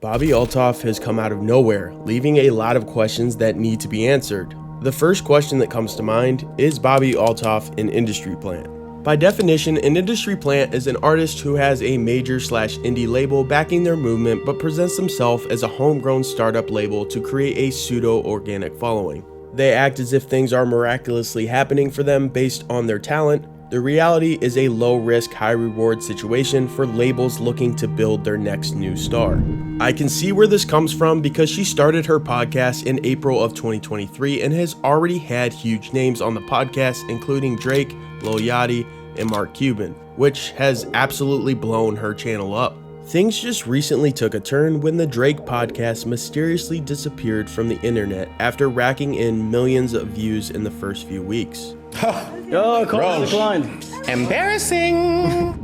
Bobbi Althoff has come out of nowhere, leaving a lot of questions that need to be answered. The first question that comes to mind is Bobbi Althoff an industry plant? By definition, an industry plant is an artist who has a major/indie label backing their movement but presents themselves as a homegrown startup label to create a pseudo-organic following. They act as if things are miraculously happening for them based on their talent. The reality is a low-risk, high-reward situation for labels looking to build their next new star. I can see where this comes from because she started her podcast in April of 2023 and has already had huge names on the podcast, including Drake, Lil Yachty, and Mark Cuban, which has absolutely blown her channel up. Things just recently took a turn when the Drake podcast mysteriously disappeared from the internet after racking in millions of views in the first few weeks. Oh, call declined. Embarrassing.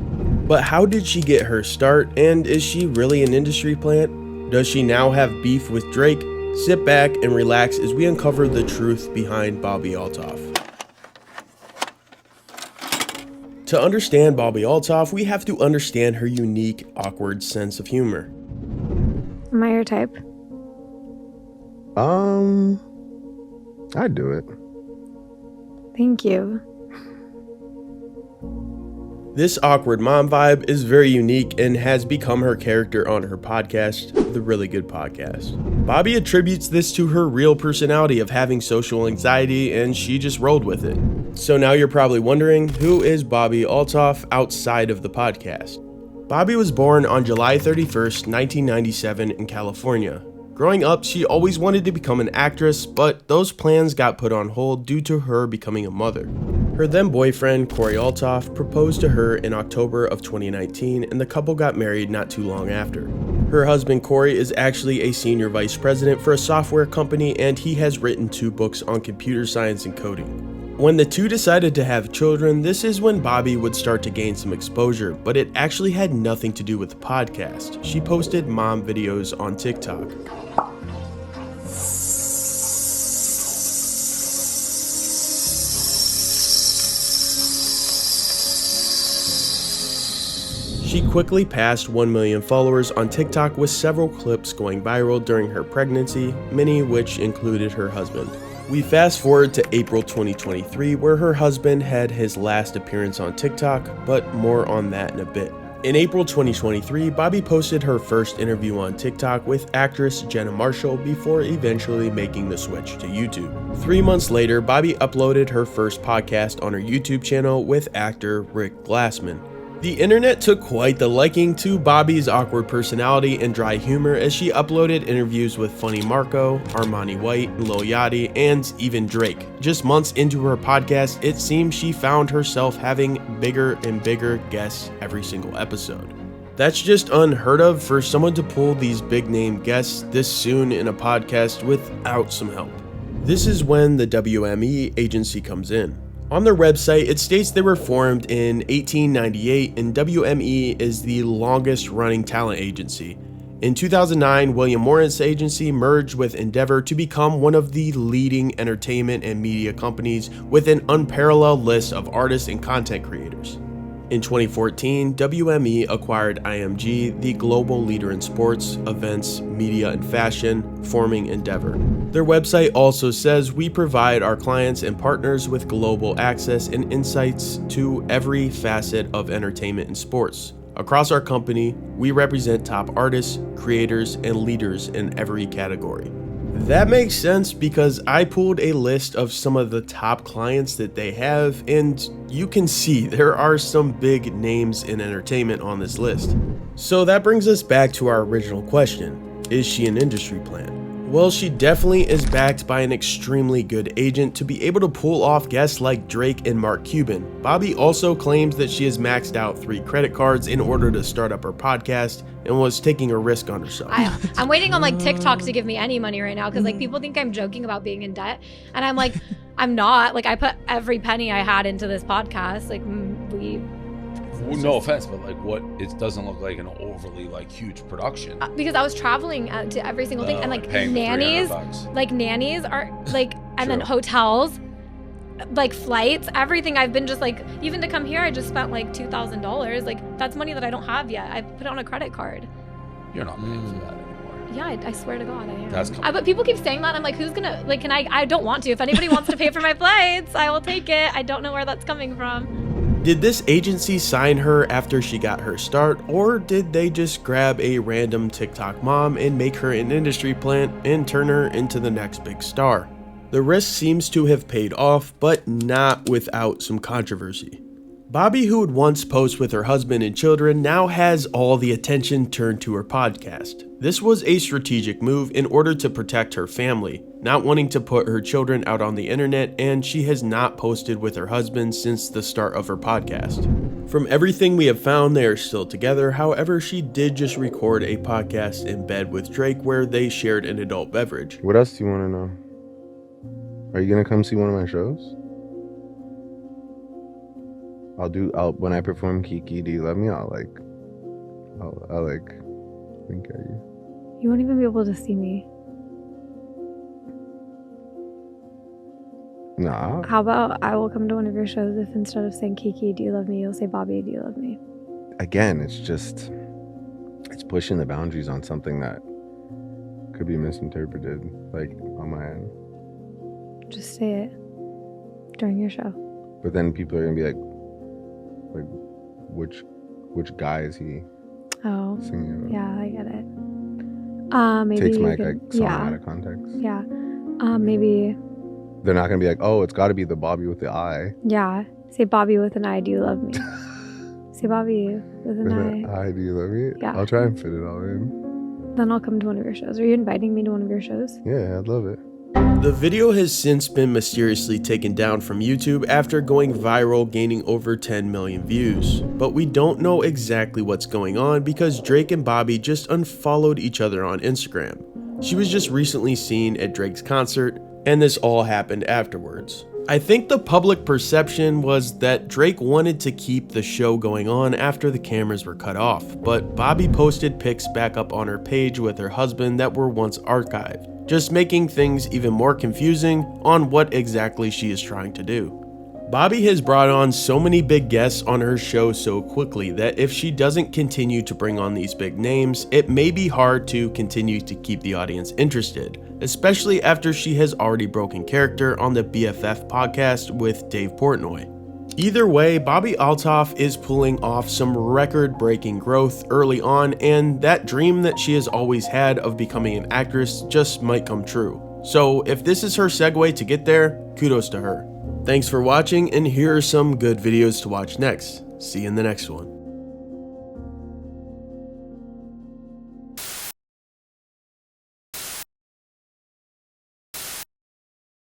But how did she get her start, and is she really an industry plant? Does she now have beef with Drake? Sit back and relax as we uncover the truth behind Bobbi Althoff. To understand Bobbi Althoff, we have to understand her unique, awkward sense of humor. Am I your type? I'd do it. Thank you. This awkward mom vibe is very unique and has become her character on her podcast, The Really Good Podcast. Bobbi attributes this to her real personality of having social anxiety, and she just rolled with it. So now you're probably wondering, who is Bobbi Althoff outside of the podcast? Bobbi was born on July 31st, 1997 in California. Growing up, she always wanted to become an actress, but those plans got put on hold due to her becoming a mother. Her then boyfriend, Corey Althoff, proposed to her in October of 2019, and the couple got married not too long after. Her husband, Corey, is actually a senior vice president for a software company, and he has written 2 books on computer science and coding. When the two decided to have children, this is when Bobbi would start to gain some exposure, but it actually had nothing to do with the podcast. She posted mom videos on TikTok. She quickly passed 1 million followers on TikTok with several clips going viral during her pregnancy, many which included her husband. We fast forward to April 2023, where her husband had his last appearance on TikTok, but more on that in a bit. In April 2023, Bobbi posted her first interview on TikTok with actress Jenna Marshall before eventually making the switch to YouTube. 3 months later, Bobbi uploaded her first podcast on her YouTube channel with actor Rick Glassman. The internet took quite the liking to Bobbi's awkward personality and dry humor as she uploaded interviews with Funny Marco, Armani White, Lil Yachty, and even Drake. Just months into her podcast, it seems she found herself having bigger and bigger guests every single episode. That's just unheard of for someone to pull these big name guests this soon in a podcast without some help. This is when the WME agency comes in. On their website, it states they were formed in 1898 and WME is the longest running talent agency. In 2009, William Morris Agency merged with Endeavor to become one of the leading entertainment and media companies with an unparalleled list of artists and content creators. In 2014, WME acquired IMG, the global leader in sports, events, media, and fashion, forming Endeavor. Their website also says we provide our clients and partners with global access and insights to every facet of entertainment and sports. Across our company, we represent top artists, creators, and leaders in every category. That makes sense because I pulled a list of some of the top clients that they have, and you can see there are some big names in entertainment on this list. So that brings us back to our original question. Is she an industry plant? Well, she definitely is backed by an extremely good agent to be able to pull off guests like Drake and Mark Cuban. Bobbi also claims that she has maxed out 3 credit cards in order to start up her podcast and was taking a risk on herself. I'm waiting on TikTok to give me any money right now because people think I'm joking about being in debt, and I'm like, I'm not. I put every penny I had into this podcast. No offense, but what? It doesn't look like an overly huge production. Because I was traveling to every single thing, and nannies are and then hotels, flights, everything. I've been just even to come here, I just spent $2,000. That's money that I don't have yet. I put it on a credit card. You're not paying for that anymore. Yeah, I swear to God, I am. That's cool. But people keep saying that. I'm like, who's gonna, like, I don't want to. If anybody wants to pay for my flights, I will take it. I don't know where that's coming from. Did this agency sign her after she got her start, or did they just grab a random TikTok mom and make her an industry plant and turn her into the next big star? The risk seems to have paid off, but not without some controversy. Bobbi, who would once post with her husband and children, now has all the attention turned to her podcast. This was a strategic move in order to protect her family, not wanting to put her children out on the internet, and she has not posted with her husband since the start of her podcast. From everything we have found, they are still together. However, she did just record a podcast in bed with Drake where they shared an adult beverage. What else do you want to know? Are you gonna come see one of my shows? When I perform Kiki, Do You Love Me? I'll wink at you. You won't even be able to see me. Nah. How about I will come to one of your shows if instead of saying Kiki, do you love me, you'll say Bobbi, do you love me? Again, it's pushing the boundaries on something that could be misinterpreted, like on my end. Just say it during your show. But then people are gonna be like, which guy is he singing about? Yeah, I get it. Maybe Takes my song yeah, out of context. yeah. Maybe. They're not gonna be like, oh, it's got to be the Bobbi with the I. Yeah, say Bobbi with an I. Do you love me? Say Bobbi with an I. Do you love me? Yeah. I'll try and fit it all in. Then I'll come to one of your shows. Are you inviting me to one of your shows? Yeah, I'd love it. The video has since been mysteriously taken down from YouTube after going viral, gaining over 10 million views. But we don't know exactly what's going on because Drake and Bobbi just unfollowed each other on Instagram. She was just recently seen at Drake's concert, and this all happened afterwards. I think the public perception was that Drake wanted to keep the show going on after the cameras were cut off, but Bobbi posted pics back up on her page with her husband that were once archived, just making things even more confusing on what exactly she is trying to do. Bobbi has brought on so many big guests on her show so quickly that if she doesn't continue to bring on these big names, it may be hard to continue to keep the audience interested, especially after she has already broken character on the BFF podcast with Dave Portnoy. Either way, Bobbi Althoff is pulling off some record-breaking growth early on, and that dream that she has always had of becoming an actress just might come true. So if this is her segue to get there, kudos to her. Thanks for watching, and here are some good videos to watch next. See you in the next one.